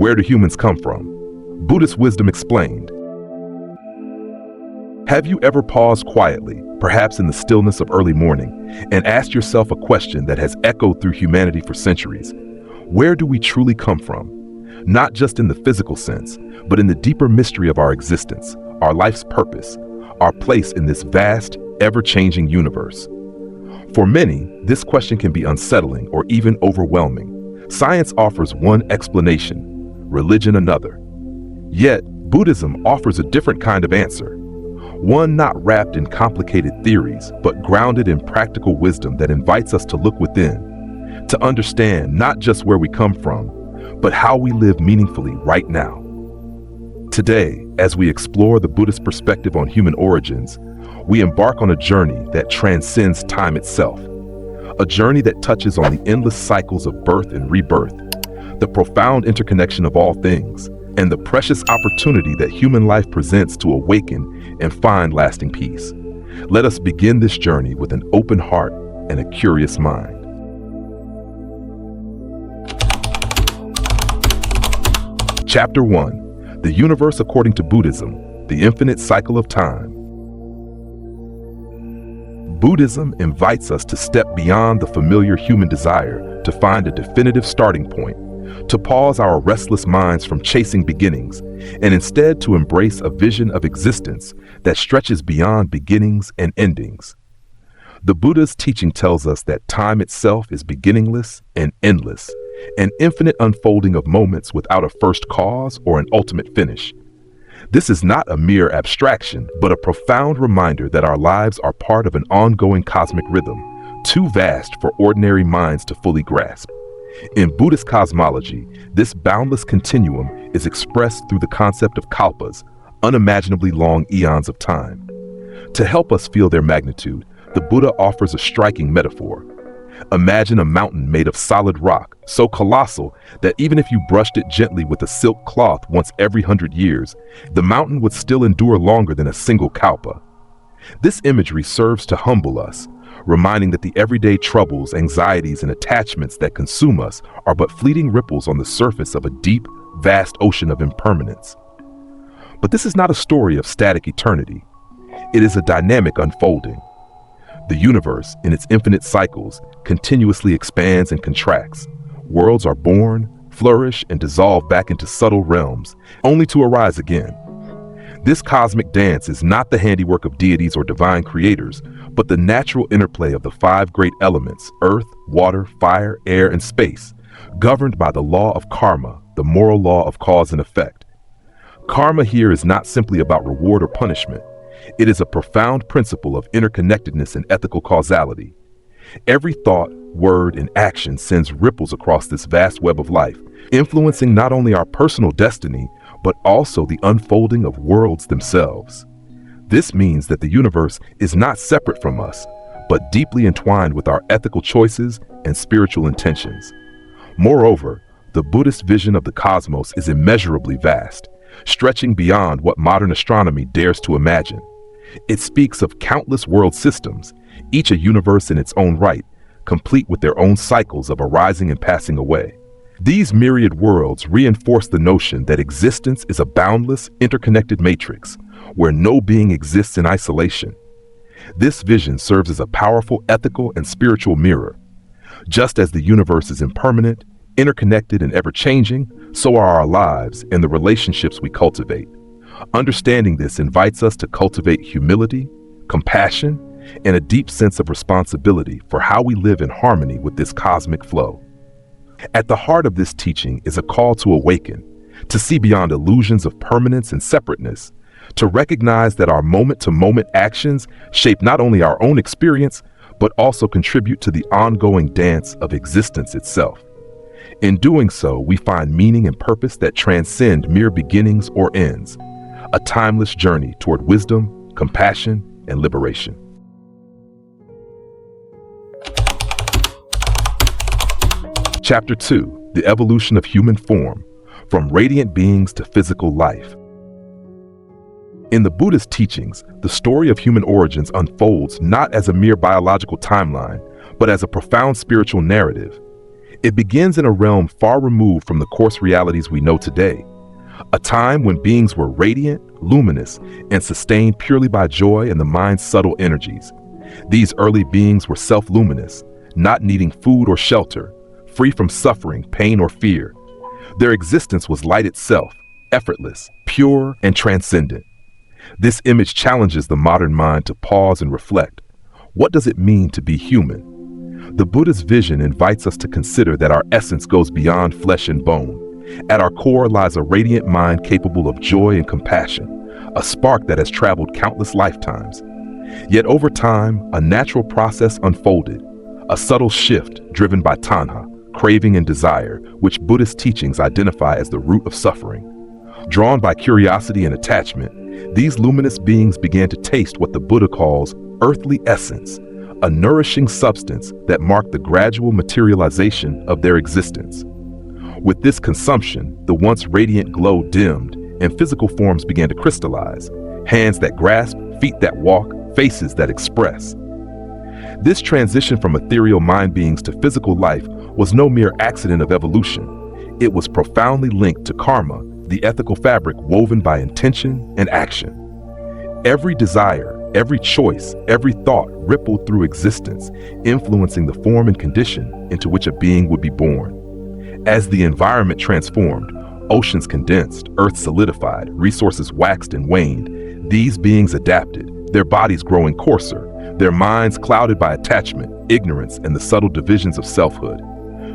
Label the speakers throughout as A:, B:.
A: Where do humans come from? Buddhist wisdom explained. Have you ever paused quietly, perhaps in the stillness of early morning, and asked yourself a question that has echoed through humanity for centuries? Where do we truly come from? Not just in the physical sense, but in the deeper mystery of our existence, our life's purpose, our place in this vast, ever-changing universe. For many, this question can be unsettling or even overwhelming. Science offers one explanation, religion another. Yet, Buddhism offers a different kind of answer. One not wrapped in complicated theories, but grounded in practical wisdom that invites us to look within, to understand not just where we come from, but how we live meaningfully right now. Today, as we explore the Buddhist perspective on human origins, we embark on a journey that transcends time itself, a journey that touches on the endless cycles of birth and rebirth, the profound interconnection of all things, and the precious opportunity that human life presents to awaken and find lasting peace. Let us begin this journey with an open heart and a curious mind. Chapter 1: The Universe According to Buddhism, the Infinite Cycle of Time. Buddhism invites us to step beyond the familiar human desire to find a definitive starting point, to pause our restless minds from chasing beginnings, and instead to embrace a vision of existence that stretches beyond beginnings and endings. The Buddha's teaching tells us that time itself is beginningless and endless, an infinite unfolding of moments without a first cause or an ultimate finish. This is not a mere abstraction, but a profound reminder that our lives are part of an ongoing cosmic rhythm, too vast for ordinary minds to fully grasp. In Buddhist cosmology, this boundless continuum is expressed through the concept of kalpas, unimaginably long eons of time. To help us feel their magnitude, the Buddha offers a striking metaphor. Imagine a mountain made of solid rock, so colossal that even if you brushed it gently with a silk cloth once every 100 years, the mountain would still endure longer than a single kalpa. This imagery serves to humble us, reminding that the everyday troubles, anxieties, and attachments that consume us are but fleeting ripples on the surface of a deep, vast ocean of impermanence. But this is not a story of static eternity. It is a dynamic unfolding. The universe, in its infinite cycles, continuously expands and contracts. Worlds are born, flourish, and dissolve back into subtle realms, only to arise again. This cosmic dance is not the handiwork of deities or divine creators, but the natural interplay of the five great elements, earth, water, fire, air, and space, governed by the law of karma, the moral law of cause and effect. Karma here is not simply about reward or punishment. It is a profound principle of interconnectedness and ethical causality. Every thought, word, and action sends ripples across this vast web of life, influencing not only our personal destiny, but also the unfolding of worlds themselves. This means that the universe is not separate from us, but deeply entwined with our ethical choices and spiritual intentions. Moreover, the Buddhist vision of the cosmos is immeasurably vast, stretching beyond what modern astronomy dares to imagine. It speaks of countless world systems, each a universe in its own right, complete with their own cycles of arising and passing away. These myriad worlds reinforce the notion that existence is a boundless, interconnected matrix, where no being exists in isolation. This vision serves as a powerful ethical and spiritual mirror. Just as the universe is impermanent, interconnected, and ever-changing, so are our lives and the relationships we cultivate. Understanding this invites us to cultivate humility, compassion, and a deep sense of responsibility for how we live in harmony with this cosmic flow. At the heart of this teaching is a call to awaken, to see beyond illusions of permanence and separateness, to recognize that our moment-to-moment actions shape not only our own experience, but also contribute to the ongoing dance of existence itself. In doing so, we find meaning and purpose that transcend mere beginnings or ends, a timeless journey toward wisdom, compassion, and liberation. Chapter 2: The Evolution of Human Form, From Radiant Beings to Physical Life. In the Buddhist teachings, the story of human origins unfolds not as a mere biological timeline, but as a profound spiritual narrative. It begins in a realm far removed from the coarse realities we know today, a time when beings were radiant, luminous, and sustained purely by joy and the mind's subtle energies. These early beings were self-luminous, not needing food or shelter, free from suffering, pain, or fear. Their existence was light itself, effortless, pure, and transcendent. This image challenges the modern mind to pause and reflect. What does it mean to be human? The Buddha's vision invites us to consider that our essence goes beyond flesh and bone. At our core lies a radiant mind capable of joy and compassion, a spark that has traveled countless lifetimes. Yet over time, a natural process unfolded, a subtle shift driven by tanha, craving and desire, which Buddhist teachings identify as the root of suffering. Drawn by curiosity and attachment, these luminous beings began to taste what the Buddha calls earthly essence, a nourishing substance that marked the gradual materialization of their existence. With this consumption, the once radiant glow dimmed, and physical forms began to crystallize, hands that grasp, feet that walk, faces that express. This transition from ethereal mind beings to physical life was no mere accident of evolution. It was profoundly linked to karma, the ethical fabric woven by intention and action. Every desire, every choice, every thought rippled through existence, influencing the form and condition into which a being would be born. As the environment transformed, oceans condensed, earth solidified, resources waxed and waned, these beings adapted, their bodies growing coarser, their minds clouded by attachment, ignorance, and the subtle divisions of selfhood.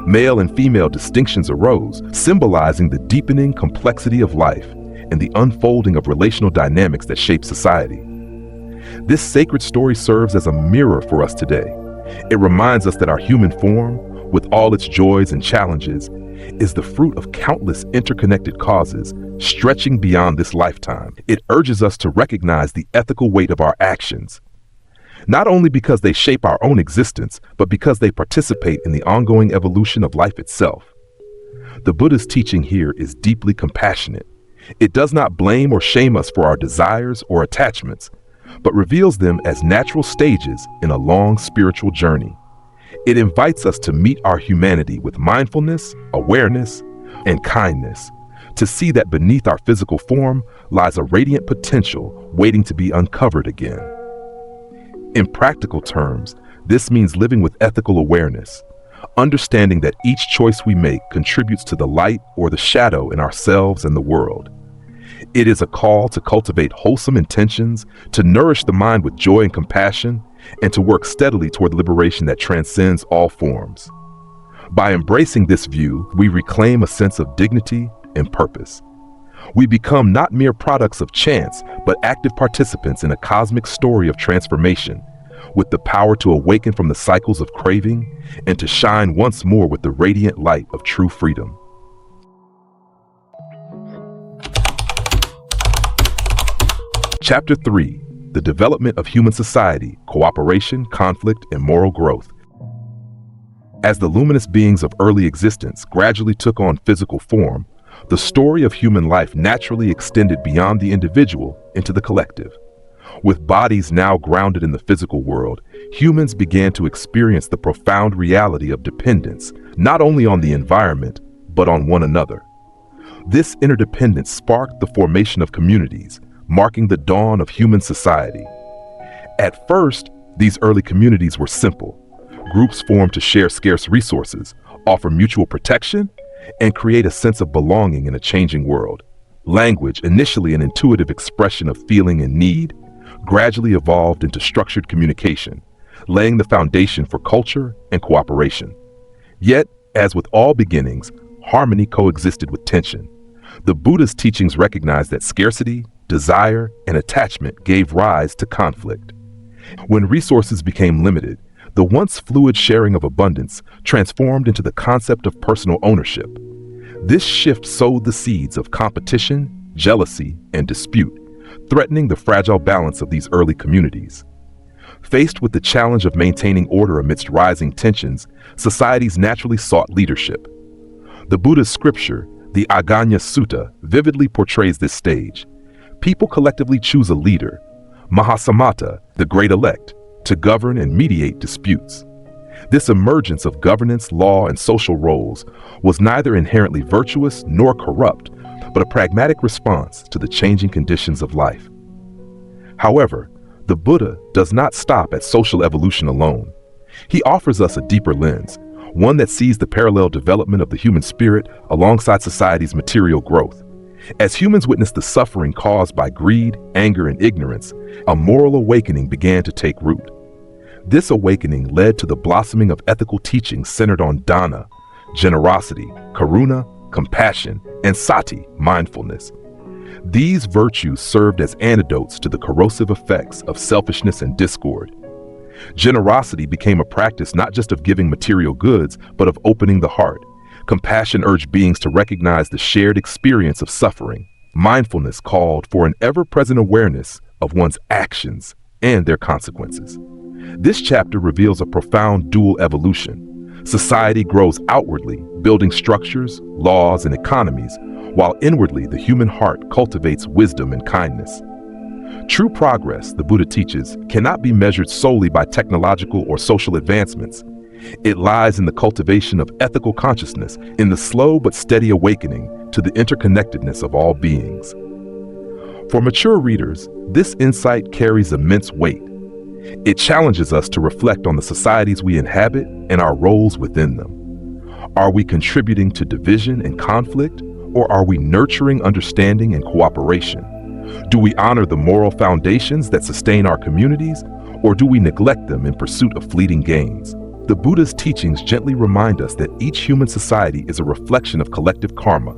A: Male and female distinctions arose, symbolizing the deepening complexity of life and the unfolding of relational dynamics that shape society. This sacred story serves as a mirror for us today. It reminds us that our human form, with all its joys and challenges, is the fruit of countless interconnected causes stretching beyond this lifetime. It urges us to recognize the ethical weight of our actions, not only because they shape our own existence, but because they participate in the ongoing evolution of life itself. The Buddha's teaching here is deeply compassionate. It does not blame or shame us for our desires or attachments, but reveals them as natural stages in a long spiritual journey. It invites us to meet our humanity with mindfulness, awareness, and kindness, to see that beneath our physical form lies a radiant potential waiting to be uncovered again. In practical terms, this means living with ethical awareness, understanding that each choice we make contributes to the light or the shadow in ourselves and the world. It is a call to cultivate wholesome intentions, to nourish the mind with joy and compassion, and to work steadily toward liberation that transcends all forms. By embracing this view, we reclaim a sense of dignity and purpose. We become not mere products of chance, but active participants in a cosmic story of transformation, with the power to awaken from the cycles of craving and to shine once more with the radiant light of true freedom. Chapter 3: The Development of Human Society, Cooperation, Conflict, and Moral Growth. As the luminous beings of early existence gradually took on physical form, the story of human life naturally extended beyond the individual into the collective. With bodies now grounded in the physical world, humans began to experience the profound reality of dependence, not only on the environment, but on one another. This interdependence sparked the formation of communities, marking the dawn of human society. At first, these early communities were simple. Groups formed to share scarce resources, offer mutual protection, and create a sense of belonging in a changing world. Language, initially an intuitive expression of feeling and need, gradually evolved into structured communication, laying the foundation for culture and cooperation. Yet, as with all beginnings, harmony coexisted with tension. The Buddha's teachings recognized that scarcity, desire, and attachment gave rise to conflict. When resources became limited, the once fluid sharing of abundance transformed into the concept of personal ownership. This shift sowed the seeds of competition, jealousy, and dispute, threatening the fragile balance of these early communities. Faced with the challenge of maintaining order amidst rising tensions, societies naturally sought leadership. The Buddha's scripture, the Aggañña Sutta, vividly portrays this stage. People collectively choose a leader, Mahasamata, the great elect, to govern and mediate disputes. This emergence of governance, law, and social roles was neither inherently virtuous nor corrupt, but a pragmatic response to the changing conditions of life. However, the Buddha does not stop at social evolution alone. He offers us a deeper lens, one that sees the parallel development of the human spirit alongside society's material growth. As humans witnessed the suffering caused by greed, anger, and ignorance, a moral awakening began to take root. This awakening led to the blossoming of ethical teachings centered on dana, generosity, karuna, compassion, and sati, mindfulness. These virtues served as antidotes to the corrosive effects of selfishness and discord. Generosity became a practice not just of giving material goods, but of opening the heart. Compassion urged beings to recognize the shared experience of suffering. Mindfulness called for an ever-present awareness of one's actions and their consequences. This chapter reveals a profound dual evolution. Society grows outwardly, building structures, laws, and economies, while inwardly the human heart cultivates wisdom and kindness. True progress, the Buddha teaches, cannot be measured solely by technological or social advancements. It lies in the cultivation of ethical consciousness, in the slow but steady awakening to the interconnectedness of all beings. For mature readers, this insight carries immense weight. It challenges us to reflect on the societies we inhabit and our roles within them. Are we contributing to division and conflict, or are we nurturing understanding and cooperation? Do we honor the moral foundations that sustain our communities, or do we neglect them in pursuit of fleeting gains? The Buddha's teachings gently remind us that each human society is a reflection of collective karma,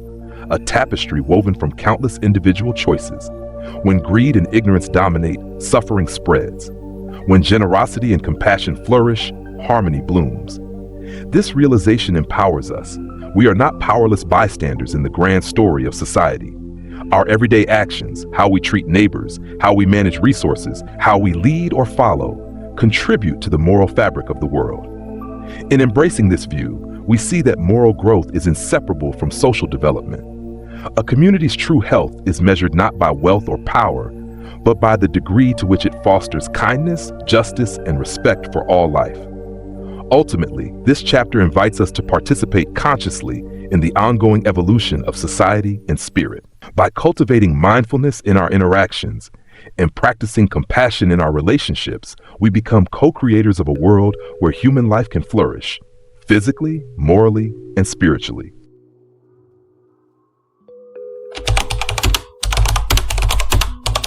A: a tapestry woven from countless individual choices. When greed and ignorance dominate, suffering spreads. When generosity and compassion flourish, harmony blooms. This realization empowers us. We are not powerless bystanders in the grand story of society. Our everyday actions, how we treat neighbors, how we manage resources, how we lead or follow, contribute to the moral fabric of the world. In embracing this view, we see that moral growth is inseparable from social development. A community's true health is measured not by wealth or power, but by the degree to which it fosters kindness, justice, and respect for all life. Ultimately, this chapter invites us to participate consciously in the ongoing evolution of society and spirit. By cultivating mindfulness in our interactions and practicing compassion in our relationships, we become co-creators of a world where human life can flourish, physically, morally, and spiritually.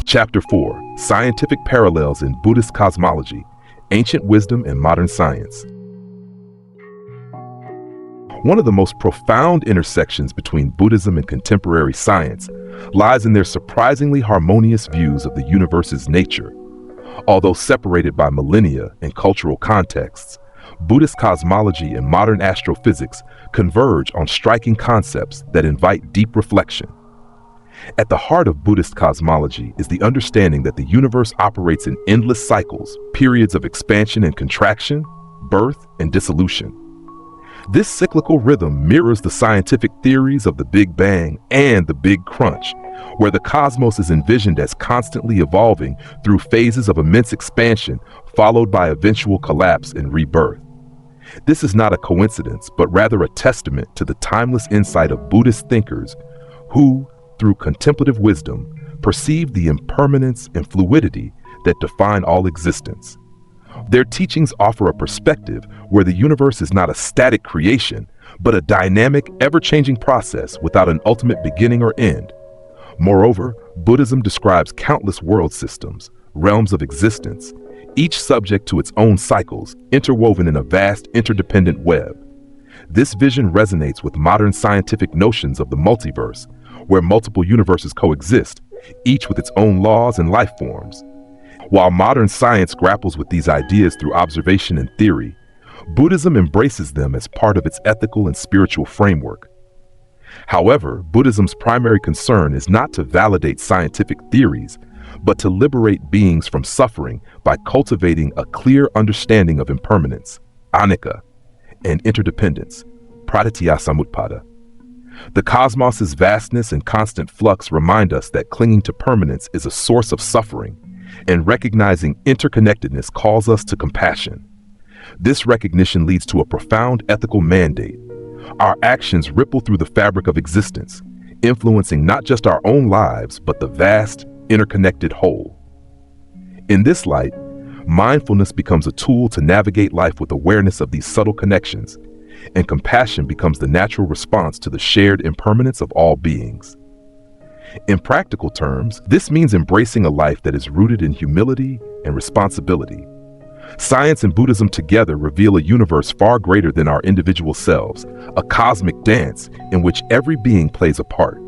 A: Chapter 4: Scientific Parallels in Buddhist Cosmology, Ancient Wisdom and Modern Science. One of the most profound intersections between Buddhism and contemporary science lies in their surprisingly harmonious views of the universe's nature. Although separated by millennia and cultural contexts, Buddhist cosmology and modern astrophysics converge on striking concepts that invite deep reflection. At the heart of Buddhist cosmology is the understanding that the universe operates in endless cycles, periods of expansion and contraction, birth and dissolution. This cyclical rhythm mirrors the scientific theories of the Big Bang and the Big Crunch, where the cosmos is envisioned as constantly evolving through phases of immense expansion, followed by eventual collapse and rebirth. This is not a coincidence, but rather a testament to the timeless insight of Buddhist thinkers who, through contemplative wisdom, perceive the impermanence and fluidity that define all existence. Their teachings offer a perspective where the universe is not a static creation, but a dynamic, ever-changing process without an ultimate beginning or end. Moreover, Buddhism describes countless world systems, realms of existence, each subject to its own cycles, interwoven in a vast, interdependent web. This vision resonates with modern scientific notions of the multiverse, where multiple universes coexist, each with its own laws and life forms. While modern science grapples with these ideas through observation and theory, Buddhism embraces them as part of its ethical and spiritual framework. However, Buddhism's primary concern is not to validate scientific theories, but to liberate beings from suffering by cultivating a clear understanding of impermanence, anicca, and interdependence, pratitya samutpada. The cosmos's vastness and constant flux remind us that clinging to permanence is a source of suffering, and recognizing interconnectedness calls us to compassion. This recognition leads to a profound ethical mandate. Our actions ripple through the fabric of existence, influencing not just our own lives, but the vast, interconnected whole. In this light, mindfulness becomes a tool to navigate life with awareness of these subtle connections, and compassion becomes the natural response to the shared impermanence of all beings. In practical terms, this means embracing a life that is rooted in humility and responsibility. Science and Buddhism together reveal a universe far greater than our individual selves, a cosmic dance in which every being plays a part.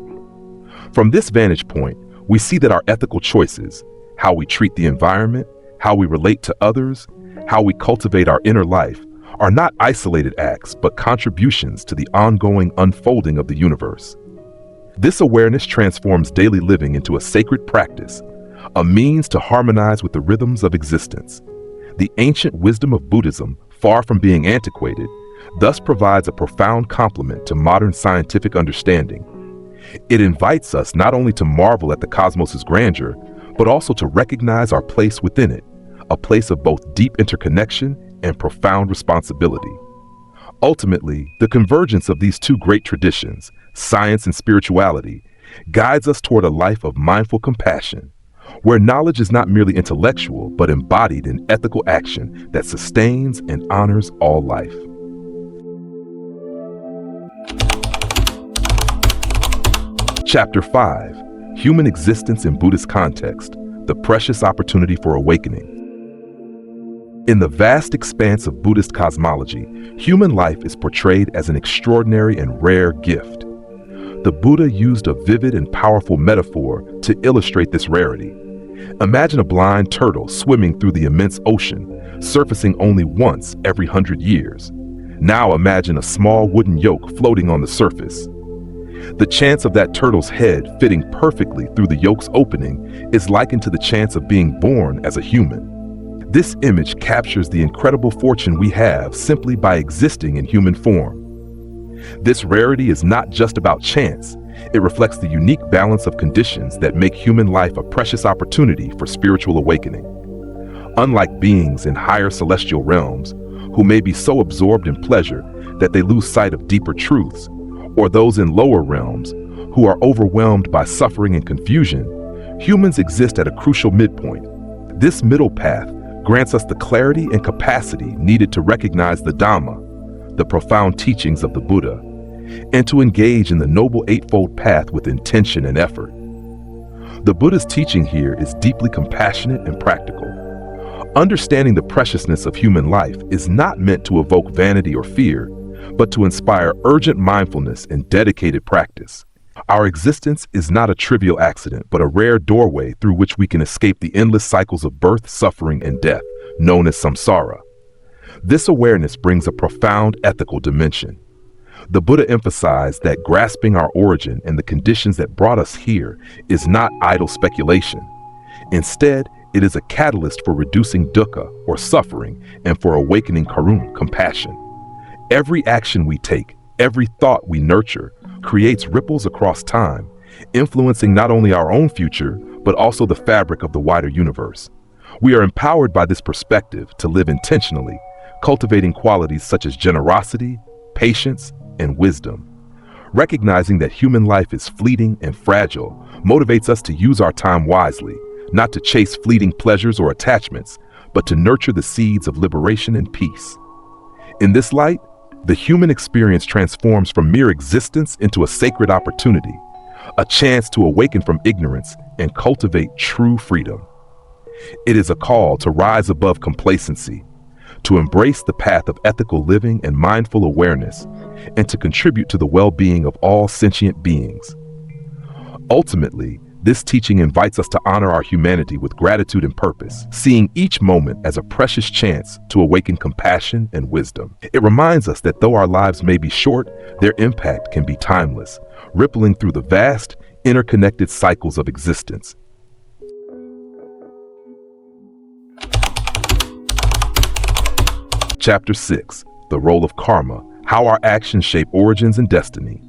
A: From this vantage point, we see that our ethical choices, how we treat the environment, how we relate to others, how we cultivate our inner life, are not isolated acts, but contributions to the ongoing unfolding of the universe. This awareness transforms daily living into a sacred practice, a means to harmonize with the rhythms of existence. The ancient wisdom of Buddhism, far from being antiquated, thus provides a profound complement to modern scientific understanding. It invites us not only to marvel at the cosmos's grandeur, but also to recognize our place within it, a place of both deep interconnection and profound responsibility. Ultimately, the convergence of these two great traditions, science and spirituality, guides us toward a life of mindful compassion, where knowledge is not merely intellectual, but embodied in ethical action that sustains and honors all life. Chapter 5: Human Existence in Buddhist Context, the Precious Opportunity for Awakening. In the vast expanse of Buddhist cosmology, human life is portrayed as an extraordinary and rare gift. The Buddha used a vivid and powerful metaphor to illustrate this rarity. Imagine a blind turtle swimming through the immense ocean, surfacing only once every 100 years. Now imagine a small wooden yoke floating on the surface. The chance of that turtle's head fitting perfectly through the yoke's opening is likened to the chance of being born as a human. This image captures the incredible fortune we have simply by existing in human form. This rarity is not just about chance. It reflects the unique balance of conditions that make human life a precious opportunity for spiritual awakening. Unlike beings in higher celestial realms, who may be so absorbed in pleasure that they lose sight of deeper truths, or those in lower realms, who are overwhelmed by suffering and confusion, humans exist at a crucial midpoint. This middle path grants us the clarity and capacity needed to recognize the Dhamma, the profound teachings of the Buddha, and to engage in the noble Eightfold Path with intention and effort. The Buddha's teaching here is deeply compassionate and practical. Understanding the preciousness of human life is not meant to evoke vanity or fear, but to inspire urgent mindfulness and dedicated practice. Our existence is not a trivial accident, but a rare doorway through which we can escape the endless cycles of birth, suffering, and death, known as samsara. This awareness brings a profound ethical dimension. The Buddha emphasized that grasping our origin and the conditions that brought us here is not idle speculation. Instead, it is a catalyst for reducing dukkha, or suffering, and for awakening karuna, compassion. Every action we take, every thought we nurture, creates ripples across time, influencing not only our own future, but also the fabric of the wider universe. We are empowered by this perspective to live intentionally, cultivating qualities such as generosity, patience, and wisdom. Recognizing that human life is fleeting and fragile motivates us to use our time wisely, not to chase fleeting pleasures or attachments, but to nurture the seeds of liberation and peace. In this light, the human experience transforms from mere existence into a sacred opportunity, a chance to awaken from ignorance and cultivate true freedom. It is a call to rise above complacency, to embrace the path of ethical living and mindful awareness, and to contribute to the well-being of all sentient beings. Ultimately, this teaching invites us to honor our humanity with gratitude and purpose, seeing each moment as a precious chance to awaken compassion and wisdom. It reminds us that though our lives may be short, their impact can be timeless, rippling through the vast, interconnected cycles of existence. Chapter 6: The Role of Karma, How Our Actions Shape Origins and Destiny.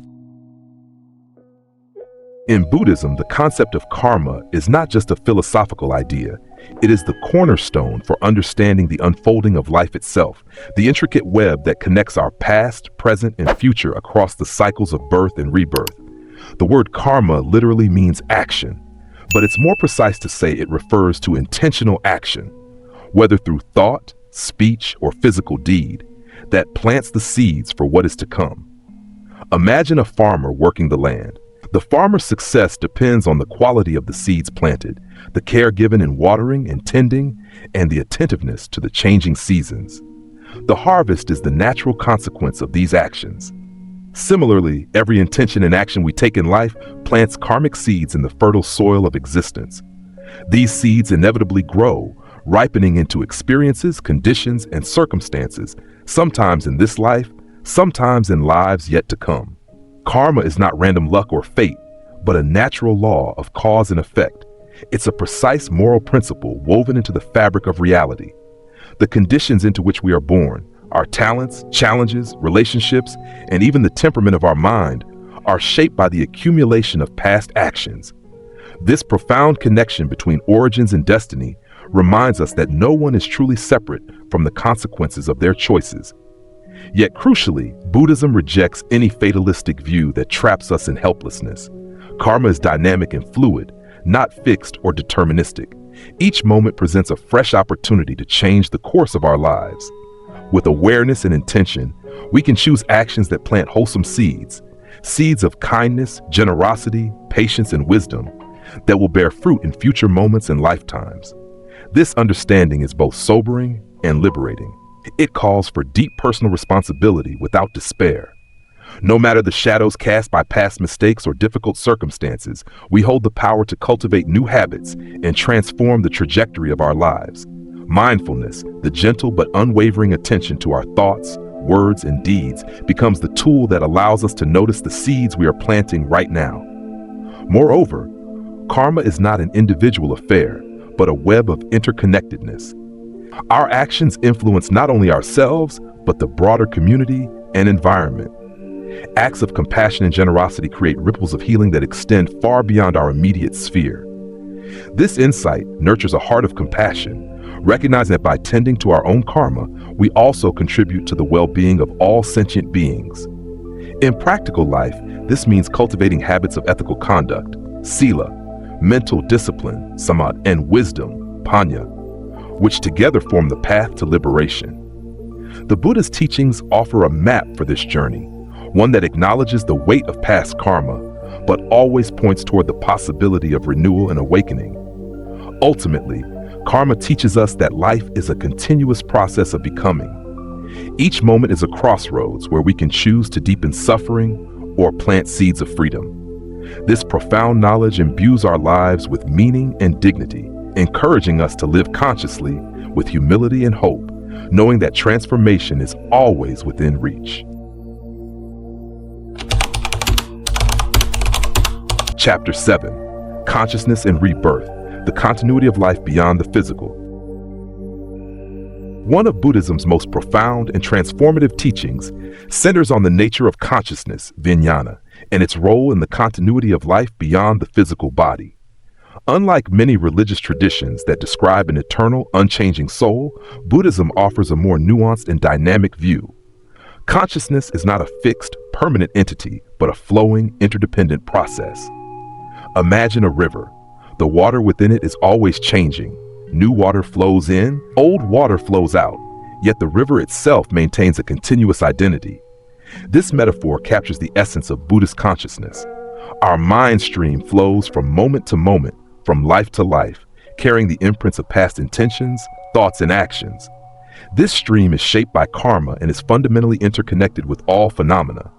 A: In Buddhism, the concept of karma is not just a philosophical idea, It is the cornerstone for understanding the unfolding of life itself, the intricate web that connects our past, present, and future across the cycles of birth and rebirth. The word karma literally means action, but it's more precise to say it refers to intentional action, whether through thought, speech, or physical deed, that plants the seeds for what is to come. Imagine a farmer working the land. The farmer's success depends on the quality of the seeds planted, the care given in watering and tending, and the attentiveness to the changing seasons. The harvest is the natural consequence of these actions. Similarly, every intention and action we take in life plants karmic seeds in the fertile soil of existence. These seeds inevitably grow, ripening into experiences, conditions, and circumstances, sometimes in this life, sometimes in lives yet to come. Karma is not random luck or fate, but a natural law of cause and effect. It's a precise moral principle woven into the fabric of reality. The conditions into which we are born, our talents, challenges, relationships, and even the temperament of our mind are shaped by the accumulation of past actions. This profound connection between origins and destiny reminds us that no one is truly separate from the consequences of their choices. Yet crucially, Buddhism rejects any fatalistic view that traps us in helplessness. Karma is dynamic and fluid, not fixed or deterministic. Each moment presents a fresh opportunity to change the course of our lives. With awareness and intention, we can choose actions that plant wholesome seeds, seeds of kindness, generosity, patience, and wisdom that will bear fruit in future moments and lifetimes. This understanding is both sobering and liberating. It calls for deep personal responsibility without despair. No matter the shadows cast by past mistakes or difficult circumstances, we hold the power to cultivate new habits and transform the trajectory of our lives. Mindfulness, the gentle but unwavering attention to our thoughts, words, and deeds, becomes the tool that allows us to notice the seeds we are planting right now. Moreover, karma is not an individual affair, but a web of interconnectedness. Our actions influence not only ourselves, but the broader community and environment. Acts of compassion and generosity create ripples of healing that extend far beyond our immediate sphere. This insight nurtures a heart of compassion, recognizing that by tending to our own karma, we also contribute to the well-being of all sentient beings. In practical life, this means cultivating habits of ethical conduct, sila, mental discipline, samadhi, and wisdom, panya, which together form the path to liberation. The Buddha's teachings offer a map for this journey, one that acknowledges the weight of past karma, but always points toward the possibility of renewal and awakening. Ultimately, karma teaches us that life is a continuous process of becoming. Each moment is a crossroads where we can choose to deepen suffering or plant seeds of freedom. This profound knowledge imbues our lives with meaning and dignity, encouraging us to live consciously with humility and hope, knowing that transformation is always within reach. Chapter 7: Consciousness and Rebirth, the continuity of life beyond the physical. One of Buddhism's most profound and transformative teachings centers on the nature of consciousness, vijnana, and its role in the continuity of life beyond the physical body. Unlike many religious traditions that describe an eternal, unchanging soul, Buddhism offers a more nuanced and dynamic view. Consciousness is not a fixed, permanent entity, but a flowing, interdependent process. Imagine a river. The water within it is always changing. New water flows in, old water flows out, yet the river itself maintains a continuous identity. This metaphor captures the essence of Buddhist consciousness. Our mind stream flows from moment to moment, from life to life, carrying the imprints of past intentions, thoughts, and actions. This stream is shaped by karma and is fundamentally interconnected with all phenomena.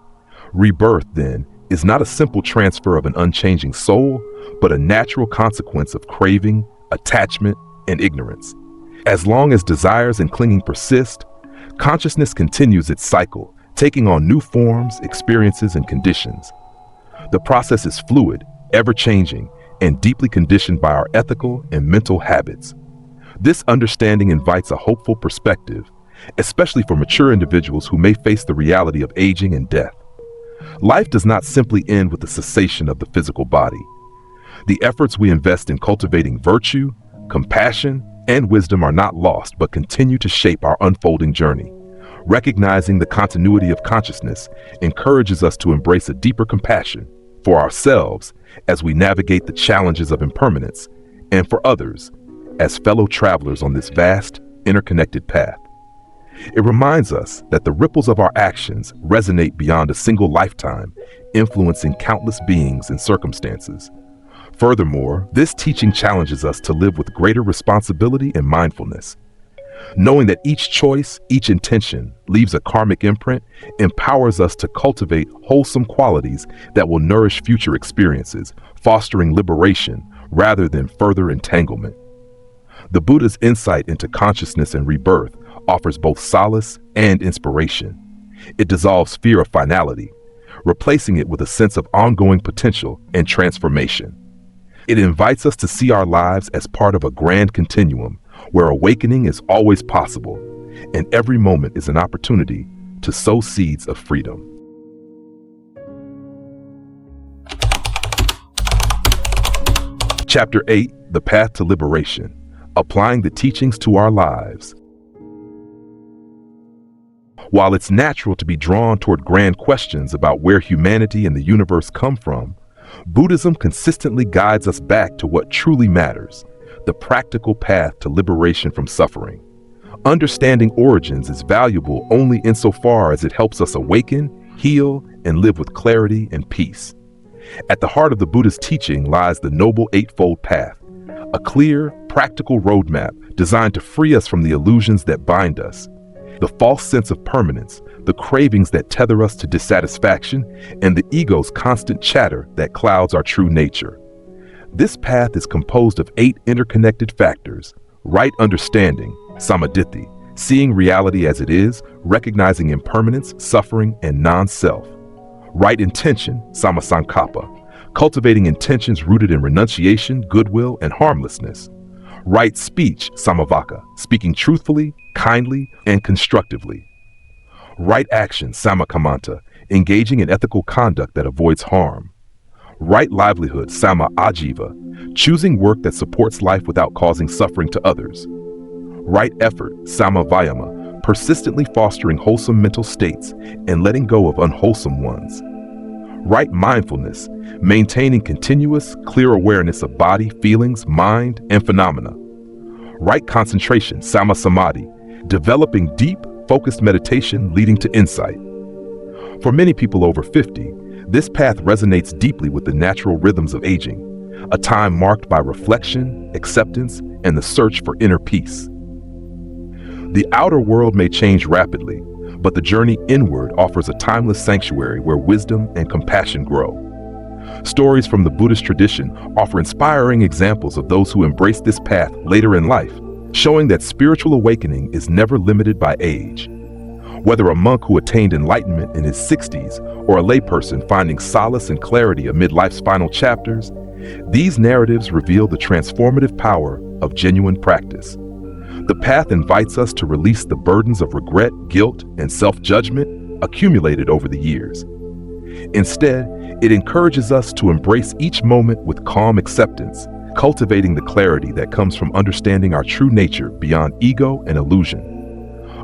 A: Rebirth, then, is not a simple transfer of an unchanging soul, but a natural consequence of craving, attachment, and ignorance. As long as desires and clinging persist, consciousness continues its cycle, taking on new forms, experiences, and conditions. The process is fluid, ever-changing, and deeply conditioned by our ethical and mental habits. This understanding invites a hopeful perspective, especially for mature individuals who may face the reality of aging and death. Life does not simply end with the cessation of the physical body. The efforts we invest in cultivating virtue, Compassion and wisdom are not lost, but continue to shape our unfolding journey. Recognizing the continuity of consciousness encourages us to embrace a deeper compassion for ourselves as we navigate the challenges of impermanence, and for others as fellow travelers on this vast, interconnected path. It reminds us that the ripples of our actions resonate beyond a single lifetime, influencing countless beings and circumstances. Furthermore, this teaching challenges us to live with greater responsibility and mindfulness. Knowing that each choice, each intention leaves a karmic imprint empowers us to cultivate wholesome qualities that will nourish future experiences, fostering liberation rather than further entanglement. The Buddha's insight into consciousness and rebirth offers both solace and inspiration. It dissolves fear of finality, replacing it with a sense of ongoing potential and transformation. It invites us to see our lives as part of a grand continuum where awakening is always possible, and every moment is an opportunity to sow seeds of freedom. Chapter 8, The Path to Liberation, Applying the Teachings to Our Lives. While it's natural to be drawn toward grand questions about where humanity and the universe come from, Buddhism consistently guides us back to what truly matters: the practical path to liberation from suffering. Understanding origins is valuable only insofar as it helps us awaken, heal, and live with clarity and peace. At the heart of the Buddha's teaching lies the Noble Eightfold Path, a clear, practical roadmap designed to free us from the illusions that bind us, the false sense of permanence, the cravings that tether us to dissatisfaction, and the ego's constant chatter that clouds our true nature. This path is composed of 8 interconnected factors: right understanding, samadhi, seeing reality as it is, recognizing impermanence, suffering, and non-self; right intention, sammasankappa, cultivating intentions rooted in renunciation, goodwill, and harmlessness; right speech, samavaka, speaking truthfully, kindly, and constructively; right action, sammakamanta, engaging in ethical conduct that avoids harm; right livelihood, samma ajiva, choosing work that supports life without causing suffering to others; right effort, samma vayama, persistently fostering wholesome mental states and letting go of unwholesome ones; right mindfulness, maintaining continuous, clear awareness of body, feelings, mind, and phenomena; right concentration, samma samadhi, developing deep, focused meditation leading to insight. For many people over 50, this path resonates deeply with the natural rhythms of aging, a time marked by reflection, acceptance, and the search for inner peace. The outer world may change rapidly, but the journey inward offers a timeless sanctuary where wisdom and compassion grow. Stories from the Buddhist tradition offer inspiring examples of those who embrace this path later in life, showing that spiritual awakening is never limited by age. Whether a monk who attained enlightenment in his 60s or a layperson finding solace and clarity amid life's final chapters, these narratives reveal the transformative power of genuine practice. The path invites us to release the burdens of regret, guilt, and self-judgment accumulated over the years. Instead, it encourages us to embrace each moment with calm acceptance, cultivating the clarity that comes from understanding our true nature beyond ego and illusion.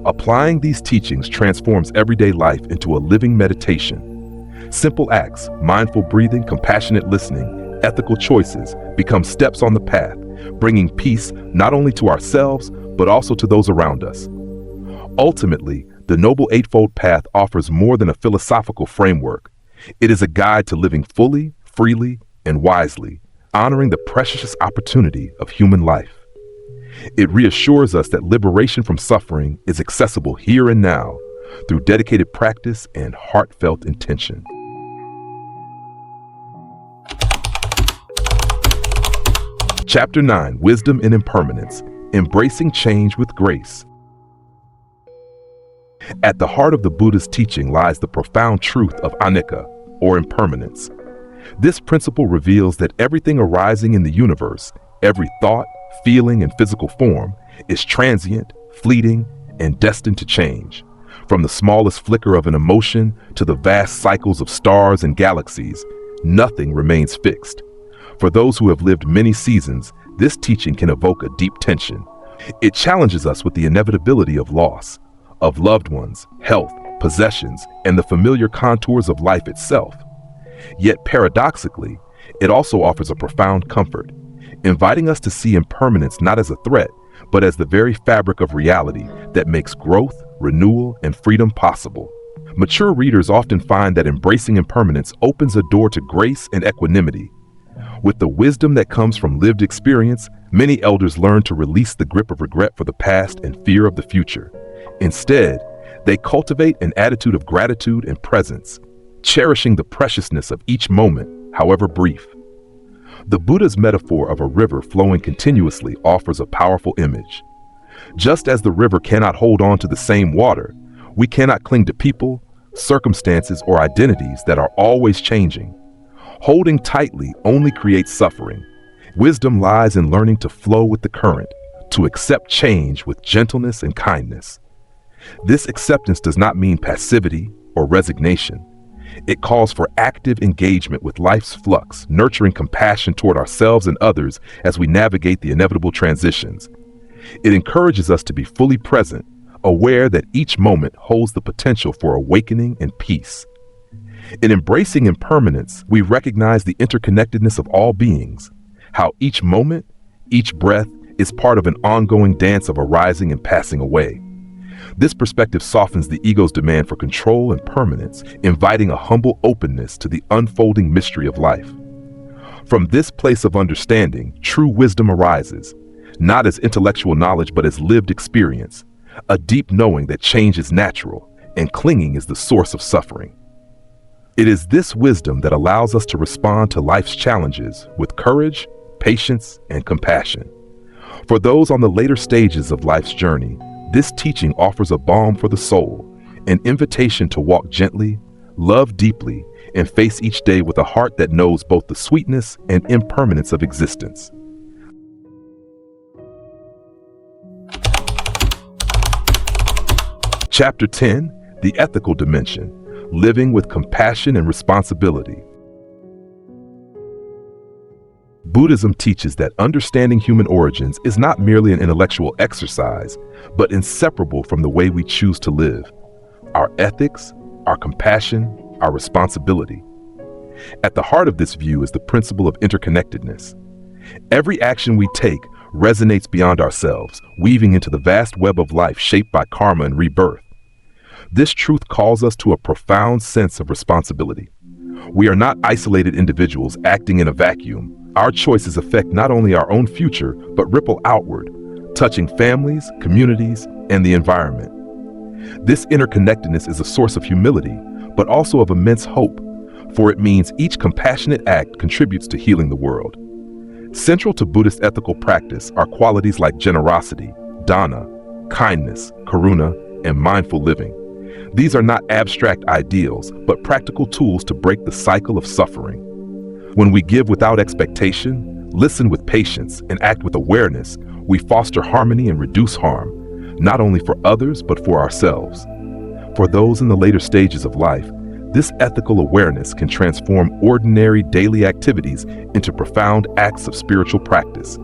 A: Applying these teachings transforms everyday life into a living meditation. Simple acts, mindful breathing, compassionate listening, ethical choices become steps on the path, bringing peace not only to ourselves, but also to those around us. Ultimately, the Noble Eightfold Path offers more than a philosophical framework. It is a guide to living fully, freely, and wisely, honoring the precious opportunity of human life. It reassures us that liberation from suffering is accessible here and now through dedicated practice and heartfelt intention. Chapter 9, Wisdom in Impermanence, Embracing Change with Grace. At the heart of the Buddha's teaching lies the profound truth of anicca, or impermanence. This principle reveals that everything arising in the universe, every thought, feeling, and physical form, is transient, fleeting, and destined to change. From the smallest flicker of an emotion to the vast cycles of stars and galaxies, nothing remains fixed. For those who have lived many seasons, this teaching can evoke a deep tension. It challenges us with the inevitability of loss, of loved ones, health, possessions, and the familiar contours of life itself. Yet paradoxically, it also offers a profound comfort, inviting us to see impermanence not as a threat, but as the very fabric of reality that makes growth, renewal, and freedom possible. Mature readers often find that embracing impermanence opens a door to grace and equanimity. With the wisdom that comes from lived experience, many elders learn to release the grip of regret for the past and fear of the future. Instead, they cultivate an attitude of gratitude and presence, cherishing the preciousness of each moment, however brief. The Buddha's metaphor of a river flowing continuously offers a powerful image. Just as the river cannot hold on to the same water, we cannot cling to people, circumstances, or identities that are always changing. Holding tightly only creates suffering. Wisdom lies in learning to flow with the current, to accept change with gentleness and kindness. This acceptance does not mean passivity or resignation. It calls for active engagement with life's flux, nurturing compassion toward ourselves and others as we navigate the inevitable transitions. It encourages us to be fully present, aware that each moment holds the potential for awakening and peace. In embracing impermanence, we recognize the interconnectedness of all beings, how each moment, each breath is part of an ongoing dance of arising and passing away. This perspective softens the ego's demand for control and permanence, inviting a humble openness to the unfolding mystery of life. From this place of understanding, true wisdom arises, not as intellectual knowledge but as lived experience, a deep knowing that change is natural and clinging is the source of suffering. It is this wisdom that allows us to respond to life's challenges with courage, patience, and compassion. For those on the later stages of life's journey, this teaching offers a balm for the soul, an invitation to walk gently, love deeply, and face each day with a heart that knows both the sweetness and impermanence of existence. Chapter 10, The Ethical Dimension, Living with Compassion and Responsibility. Buddhism teaches that understanding human origins is not merely an intellectual exercise, but inseparable from the way we choose to live. Our ethics, our compassion, our responsibility. At the heart of this view is the principle of interconnectedness. Every action we take resonates beyond ourselves, weaving into the vast web of life shaped by karma and rebirth. This truth calls us to a profound sense of responsibility. We are not isolated individuals acting in a vacuum. Our choices affect not only our own future, but ripple outward, touching families, communities, and the environment. This interconnectedness is a source of humility, but also of immense hope, for it means each compassionate act contributes to healing the world. Central to Buddhist ethical practice are qualities like generosity, dana, kindness, karuna, and mindful living. These are not abstract ideals, but practical tools to break the cycle of suffering. When we give without expectation, listen with patience, and act with awareness, we foster harmony and reduce harm, not only for others, but for ourselves. For those in the later stages of life, this ethical awareness can transform ordinary daily activities into profound acts of spiritual practice.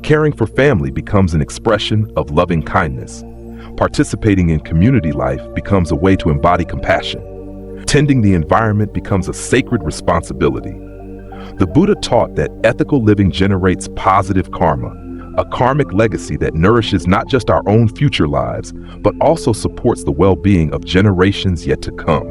A: Caring for family becomes an expression of loving kindness. Participating in community life becomes a way to embody compassion. Tending the environment becomes a sacred responsibility. The Buddha taught that ethical living generates positive karma, a karmic legacy that nourishes not just our own future lives, but also supports the well-being of generations yet to come.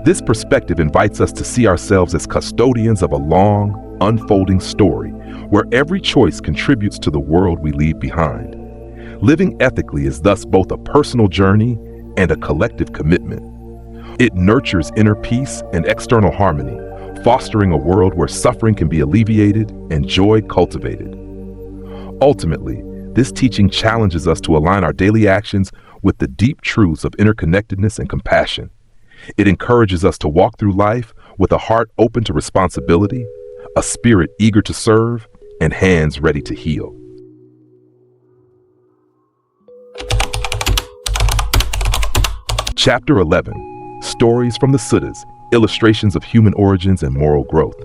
A: This perspective invites us to see ourselves as custodians of a long, unfolding story, where every choice contributes to the world we leave behind. Living ethically is thus both a personal journey and a collective commitment. It nurtures inner peace and external harmony, fostering a world where suffering can be alleviated and joy cultivated. Ultimately, this teaching challenges us to align our daily actions with the deep truths of interconnectedness and compassion. It encourages us to walk through life with a heart open to responsibility, a spirit eager to serve, and hands ready to heal. Chapter 11, Stories from the Suttas, Illustrations of Human Origins and Moral Growth.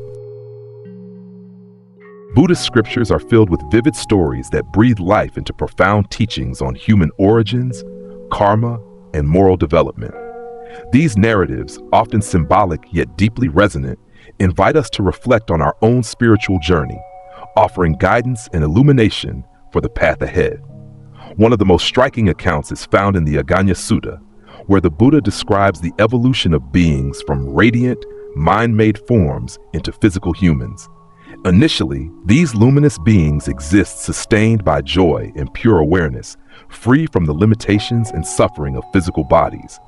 A: Buddhist scriptures are filled with vivid stories that breathe life into profound teachings on human origins, karma, and moral development. These narratives, often symbolic yet deeply resonant, invite us to reflect on our own spiritual journey, offering guidance and illumination for the path ahead. One of the most striking accounts is found in the Aganya Sutta, where the Buddha describes the evolution of beings from radiant, mind-made forms into physical humans. Initially, these luminous beings exist sustained by joy and pure awareness, free from the limitations and suffering of physical bodies.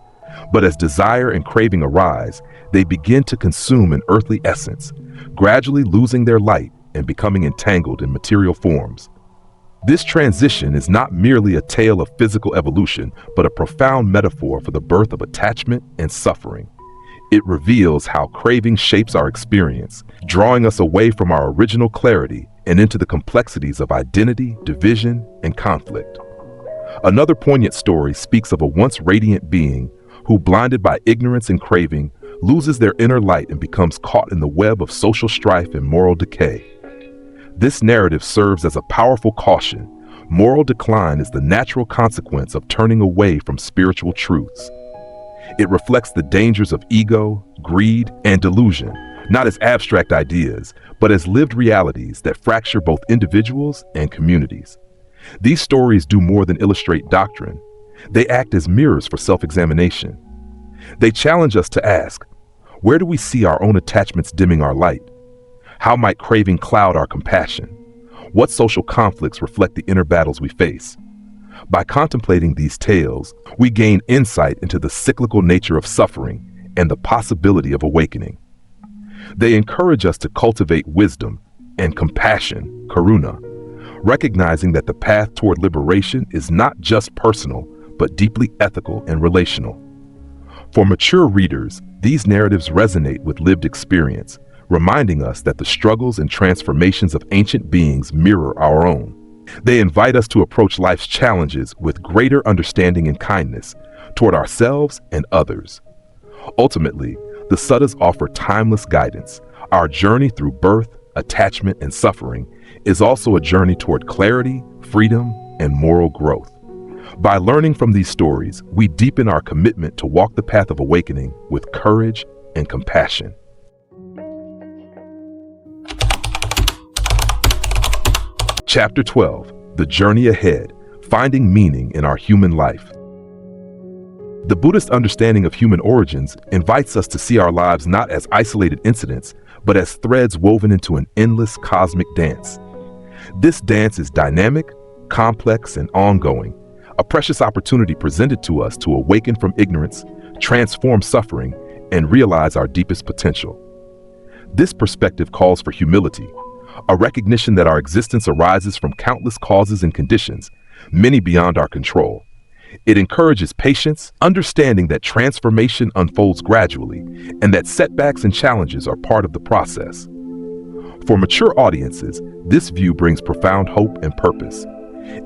A: But as desire and craving arise, they begin to consume an earthly essence, gradually losing their light and becoming entangled in material forms. This transition is not merely a tale of physical evolution, but a profound metaphor for the birth of attachment and suffering. It reveals how craving shapes our experience, drawing us away from our original clarity and into the complexities of identity, division, and conflict. Another poignant story speaks of a once radiant being who, blinded by ignorance and craving, loses their inner light and becomes caught in the web of social strife and moral decay. This narrative serves as a powerful caution. Moral decline is the natural consequence of turning away from spiritual truths. It reflects the dangers of ego, greed, and delusion, not as abstract ideas, but as lived realities that fracture both individuals and communities. These stories do more than illustrate doctrine. They act as mirrors for self-examination. They challenge us to ask, where do we see our own attachments dimming our light? How might craving cloud our compassion? What social conflicts reflect the inner battles we face? By contemplating these tales, we gain insight into the cyclical nature of suffering and the possibility of awakening. They encourage us to cultivate wisdom and compassion, karuna, recognizing that the path toward liberation is not just personal, but deeply ethical and relational. For mature readers, these narratives resonate with lived experience, reminding us that the struggles and transformations of ancient beings mirror our own. They invite us to approach life's challenges with greater understanding and kindness toward ourselves and others. Ultimately, the suttas offer timeless guidance. Our journey through birth, attachment, and suffering is also a journey toward clarity, freedom, and moral growth. By learning from these stories, we deepen our commitment to walk the path of awakening with courage and compassion. Chapter 12, The Journey Ahead, Finding Meaning in Our Human Life. The Buddhist understanding of human origins invites us to see our lives not as isolated incidents, but as threads woven into an endless cosmic dance. This dance is dynamic, complex, and ongoing, a precious opportunity presented to us to awaken from ignorance, transform suffering, and realize our deepest potential. This perspective calls for humility, a recognition that our existence arises from countless causes and conditions, many beyond our control. It encourages patience, understanding that transformation unfolds gradually, and that setbacks and challenges are part of the process. For mature audiences, this view brings profound hope and purpose.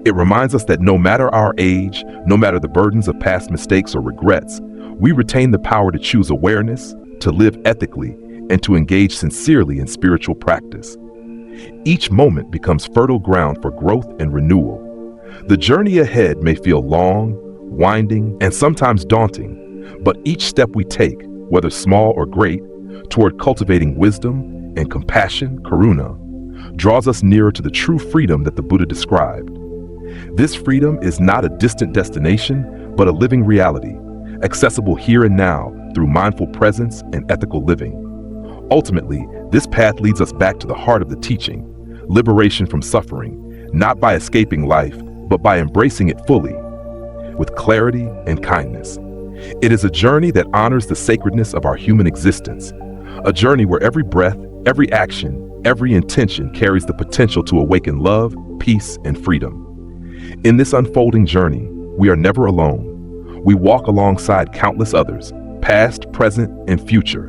A: It reminds us that no matter our age, no matter the burdens of past mistakes or regrets, we retain the power to choose awareness, to live ethically, and to engage sincerely in spiritual practice. Each moment becomes fertile ground for growth and renewal. The journey ahead may feel long, winding, and sometimes daunting, but each step we take, whether small or great, toward cultivating wisdom and compassion, karuna, draws us nearer to the true freedom that the Buddha described. This freedom is not a distant destination, but a living reality, accessible here and now through mindful presence and ethical living. Ultimately, this path leads us back to the heart of the teaching, liberation from suffering, not by escaping life, but by embracing it fully, with clarity and kindness. It is a journey that honors the sacredness of our human existence, a journey where every breath, every action, every intention carries the potential to awaken love, peace, and freedom. In this unfolding journey, we are never alone. We walk alongside countless others, past, present, and future,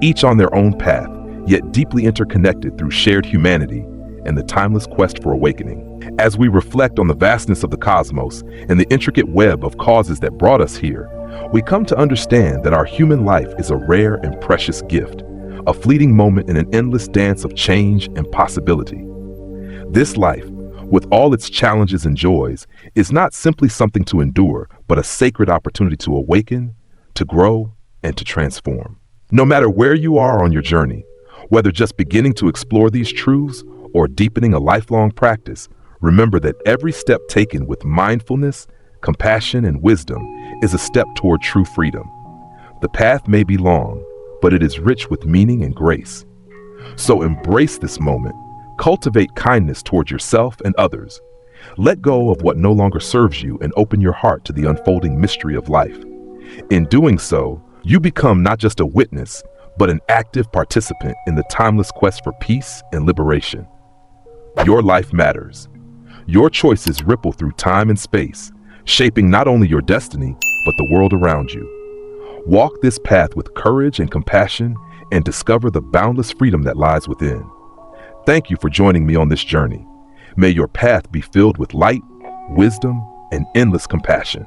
A: each on their own path, yet deeply interconnected through shared humanity and the timeless quest for awakening. As we reflect on the vastness of the cosmos and the intricate web of causes that brought us here, we come to understand that our human life is a rare and precious gift, a fleeting moment in an endless dance of change and possibility. This life, with all its challenges and joys, is not simply something to endure, but a sacred opportunity to awaken, to grow, and to transform. No matter where you are on your journey, whether just beginning to explore these truths or deepening a lifelong practice, remember that every step taken with mindfulness, compassion, and wisdom is a step toward true freedom. The path may be long, but it is rich with meaning and grace. So embrace this moment, cultivate kindness toward yourself and others. Let go of what no longer serves you and open your heart to the unfolding mystery of life. In doing so, you become not just a witness, but an active participant in the timeless quest for peace and liberation. Your life matters. Your choices ripple through time and space, shaping not only your destiny, but the world around you. Walk this path with courage and compassion and discover the boundless freedom that lies within. Thank you for joining me on this journey. May your path be filled with light, wisdom, and endless compassion.